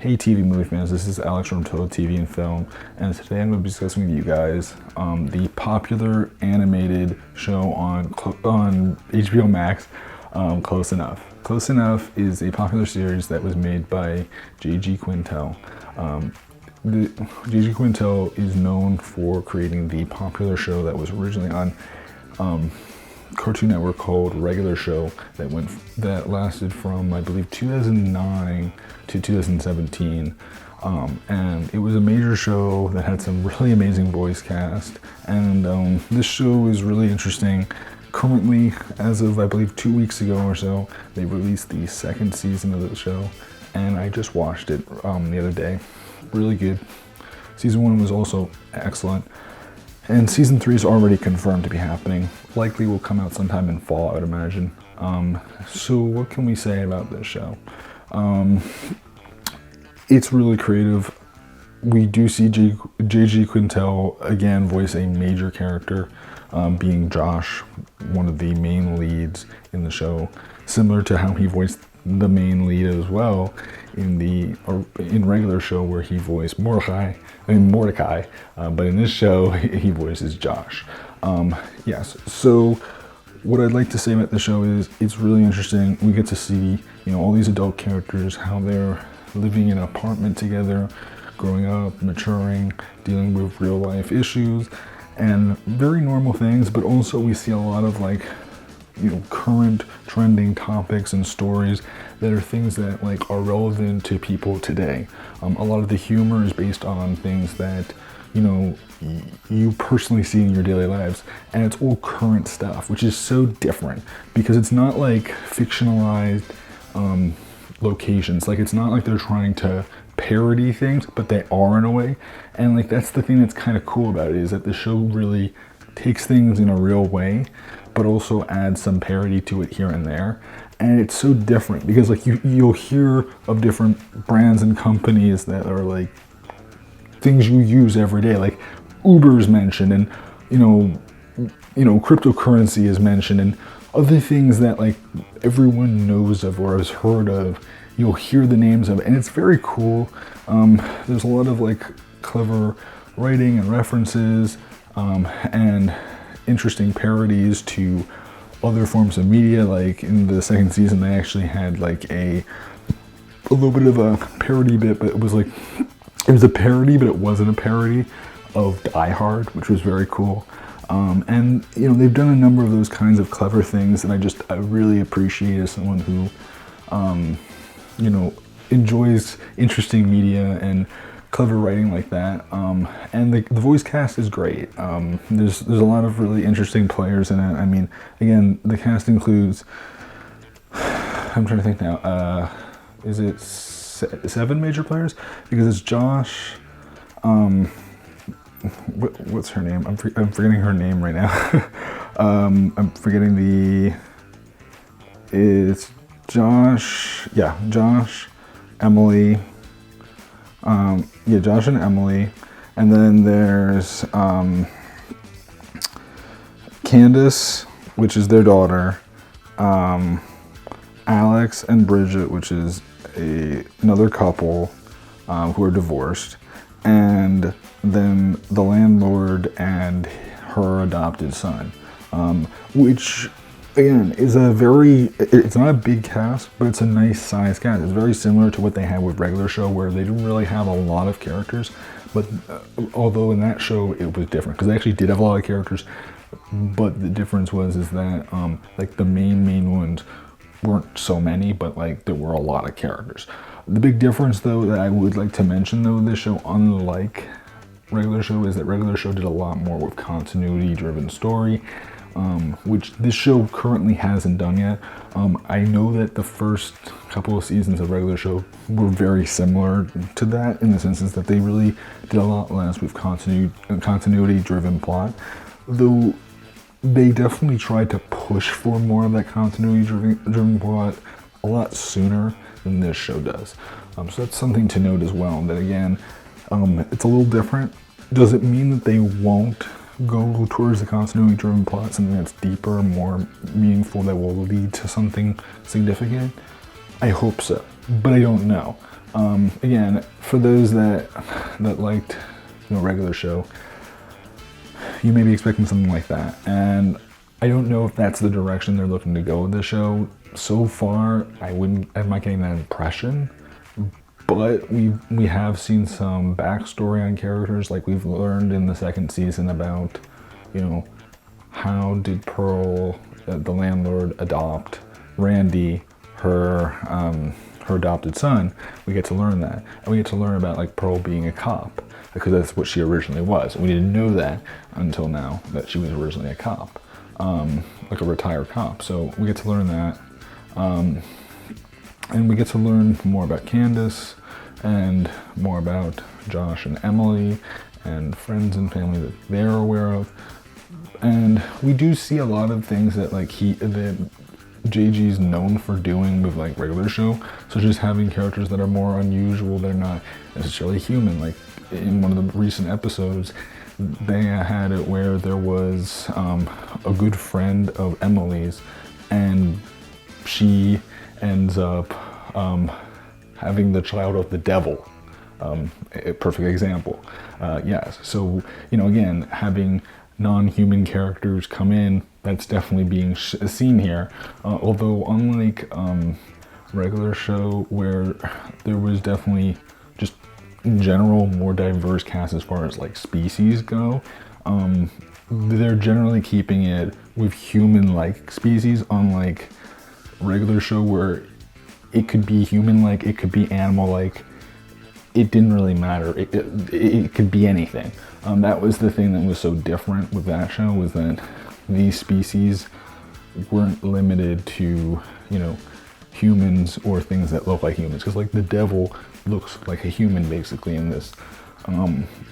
Hey TV movie fans, this is Alex from Total TV and Film, and today I'm going to be discussing with you guys the popular animated show on HBO Max, Close Enough. Close Enough is a popular series that was made by J.G. Quintel. J.G. Quintel is known for creating the popular show that was originally on Cartoon Network called Regular Show that lasted from, I believe, 2009 to 2017, and it was a major show that had some really amazing voice cast, and this show is really interesting. Currently, as of I believe 2 weeks ago or so, they released the second season of the show, and I just watched it the other day. Really good. Season 1 was also excellent. And season 3 is already confirmed to be happening. Likely will come out sometime in fall, I would imagine. So what can we say about this show? It's really creative. We do see J.G. Quintel again voice a major character, being Josh, one of the main leads in the show, similar to how he voiced the main lead as well in Regular Show, where he voiced Mordecai, but in this show he voices Josh. Yes, so what I'd like to say about the show is it's really interesting. We get to see, all these adult characters, how they're living in an apartment together, growing up, maturing, dealing with real life issues and very normal things, but also we see a lot of current trending topics and stories that are things that are relevant to people today. A lot of the humor is based on things that you personally see in your daily lives, and it's all current stuff, which is so different because it's not like fictionalized locations. It's not like they're trying to parody things, but they are in a way, and that's the thing that's kind of cool about it, is that the show really takes things in a real way but also adds some parody to it here and there. And it's so different because you'll hear of different brands and companies that are things you use every day, like Uber's mentioned, and cryptocurrency is mentioned, and other things that everyone knows of or has heard of. You'll hear the names of, and it's very cool. There's a lot of clever writing and references, and interesting parodies to other forms of media. In the second season, they actually had a little bit of a parody bit, but it was a parody, but it wasn't a parody of Die Hard, which was very cool. And they've done a number of those kinds of clever things, and I really appreciate as someone who enjoys interesting media and clever writing like that. And the voice cast is great. There's a lot of really interesting players in it. I mean, again, the cast includes, I'm trying to think now, is it 7 major players? Because it's Josh, what's her name? I'm forgetting her name right now. I'm forgetting it's Josh, Emily, Josh and Emily, and then there's Candace, which is their daughter, Alex and Bridget, which is another couple who are divorced, and then the landlord and her adopted son, which again is it's not a big cast, but it's a nice size cast. It's very similar to what they had with Regular Show, where they didn't really have a lot of characters, but although in that show it was different because they actually did have a lot of characters, but the difference is that the main ones weren't so many, but there were a lot of characters. The big difference though that I would like to mention though, this show, unlike Regular Show, is that Regular Show did a lot more with continuity driven story, which this show currently hasn't done yet. I know that the first couple of seasons of Regular Show were very similar to that, in the sense that they really did a lot less with continuity driven plot, though they definitely tried to push for more of that continuity driven plot a lot sooner than this show does. So that's something to note as well, that again, it's a little different. Does it mean that they won't go towards the continuity driven plot, something that's deeper, more meaningful, that will lead to something significant? I hope so, but I don't know. Again, for those that liked, regular show, you may be expecting something like that, and I don't know if that's the direction they're looking to go with the show. So far, I'm not getting that impression, but we have seen some backstory on characters, like we've learned in the second season about, how did Pearl, the landlord, adopt Randy, her adopted son. We get to learn that, and we get to learn about like Pearl being a cop, because that's what she originally was. We didn't know that until now, that she was originally a cop, like a retired cop. So we get to learn that, and we get to learn more about Candace and more about Josh and Emily and friends and family that they're aware of. And we do see a lot of things that that JG's known for doing with like regular show, such as having characters that are more unusual, they're not necessarily human. Like in one of the recent episodes, they had it where there was a good friend of Emily's, and she ends up having the child of the devil. A perfect example. Yes. So, again, having non-human characters come in, that's definitely being seen here. Although unlike regular show, where there was definitely just in general more diverse cast as far as like species go, they're generally keeping it with human-like species, unlike regular show where it could be human-like, it could be animal-like. It didn't really matter. It could be anything. That was the thing that was so different with that show, was that these species weren't limited to, humans or things that look like humans. Because like the devil looks like a human basically in this.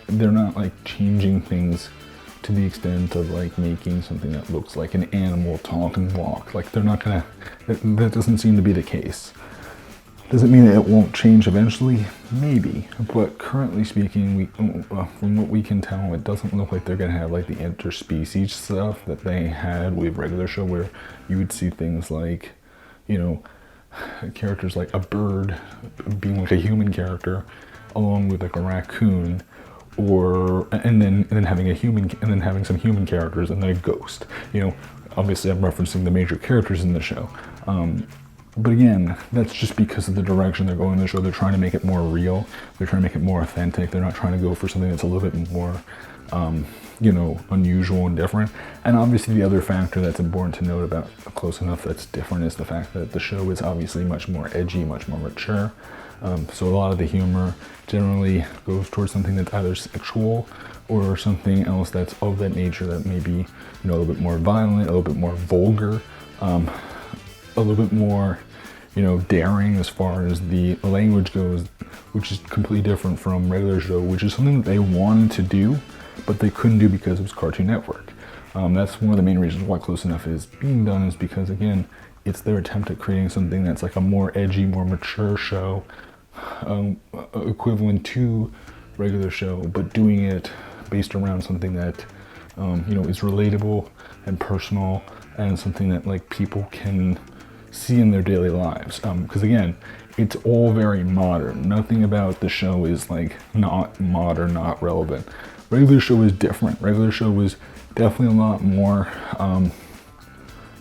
They're not like changing things to the extent of like making something that looks like an animal talk and walk. Like they're not gonna, that doesn't seem to be the case. Does it mean that it won't change eventually? Maybe, but currently speaking, from what we can tell, it doesn't look like they're gonna have like the interspecies stuff that they had with regular show, where you would see things like, characters like a bird being like a human character, along with like a raccoon, and then having a human, and then having some human characters, and then a ghost. Obviously I'm referencing the major characters in the show. But again, that's just because of the direction they're going in the show. They're trying to make it more real. They're trying to make it more authentic. They're not trying to go for something that's a little bit more, unusual and different. And obviously the other factor that's important to note about Close Enough that's different is the fact that the show is obviously much more edgy, much more mature. So a lot of the humor generally goes towards something that's either sexual or something else that's of that nature, that may be, a little bit more violent, a little bit more vulgar, a little bit more, daring as far as the language goes, which is completely different from regular show, which is something that they wanted to do, but they couldn't do because it was Cartoon Network. That's one of the main reasons why Close Enough is being done, is because, again, it's their attempt at creating something that's like a more edgy, more mature show, equivalent to regular show, but doing it based around something that, is relatable and personal, and something that like people can see in their daily lives. Because again, it's all very modern. Nothing about the show is like not modern, not relevant. Regular show is different. Regular show was definitely a lot more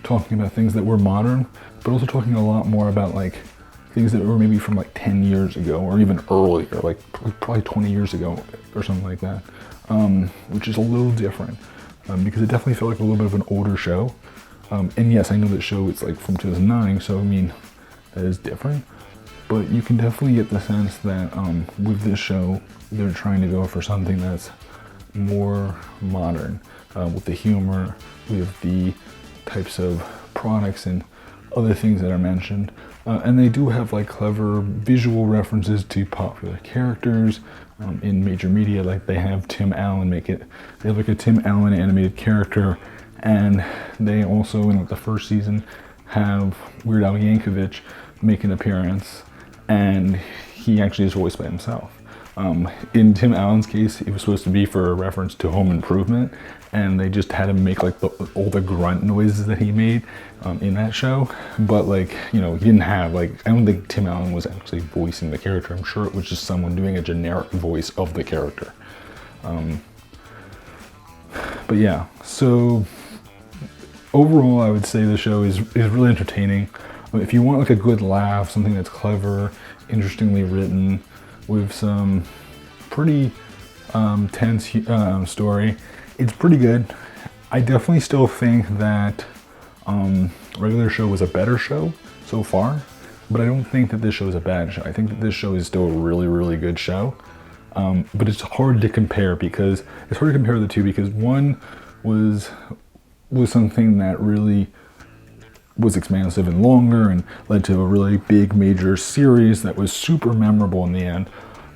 talking about things that were modern, but also talking a lot more about like things that were maybe from like 10 years ago or even earlier, like probably 20 years ago or something like that, which is a little different, because it definitely felt like a little bit of an older show. And yes, I know that show it's like from 2009, so I mean, that is different. But you can definitely get the sense that with this show, they're trying to go for something that's more modern, with the humor, with the types of products and other things that are mentioned. And they do have like clever visual references to popular characters in major media. Like they have Tim Allen they have like a Tim Allen animated character. And they also, in the first season, have Weird Al Yankovic make an appearance, and he actually is voiced by himself. In Tim Allen's case, it was supposed to be for a reference to Home Improvement, and they just had him make like all the grunt noises that he made in that show. But like, you know, he didn't have like, I don't think Tim Allen was actually voicing the character. I'm sure it was just someone doing a generic voice of the character. But yeah, so overall, I would say the show is really entertaining. If you want like a good laugh, something that's clever, interestingly written, with some pretty tense story, it's pretty good. I definitely still think that regular show was a better show so far, but I don't think that this show is a bad show. I think that this show is still a really, really good show. But it's hard to compare because the two, because one was something that really was expansive and longer and led to a really big major series that was super memorable in the end.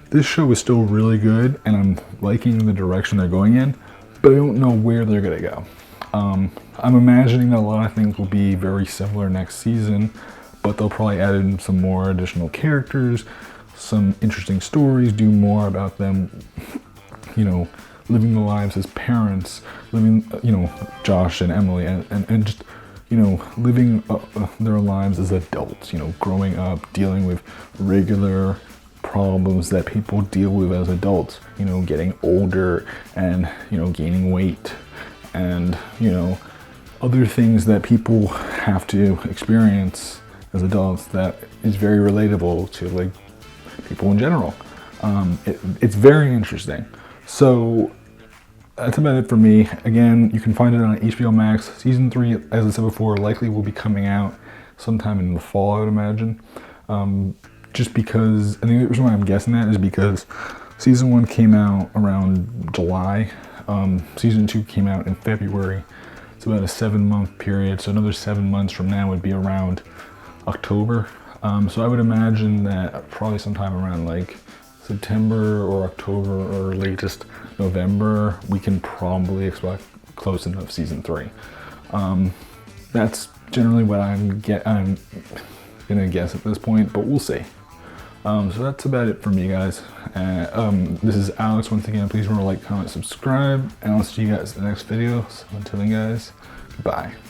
This show is still really good, and I'm liking the direction they're going in, but I don't know where they're gonna go. I'm imagining that a lot of things will be very similar next season, but they'll probably add in some more additional characters, some interesting stories, do more about them, you know, living the lives as parents, living, you know, Josh and Emily, and just, you know, living their lives as adults, you know, growing up, dealing with regular problems that people deal with as adults, you know, getting older and, you know, gaining weight and, you know, other things that people have to experience as adults that is very relatable to like people in general. It's very interesting. So that's about it for me. Again, you can find it on HBO Max. Season 3, as I said before, likely will be coming out sometime in the fall, I would imagine. Just because, I think the reason why I'm guessing that is because season 1 came out around July. Season 2 came out in February. It's about a 7-month period. So another 7 months from now would be around October. So I would imagine that probably sometime around like September or October or latest November, we can probably expect closing of season 3. That's generally what I'm gonna guess at this point, but we'll see. So that's about it for me, guys. This is Alex once again. Please remember to like, comment, subscribe, and I'll see you guys in the next video. So until then, guys, goodbye.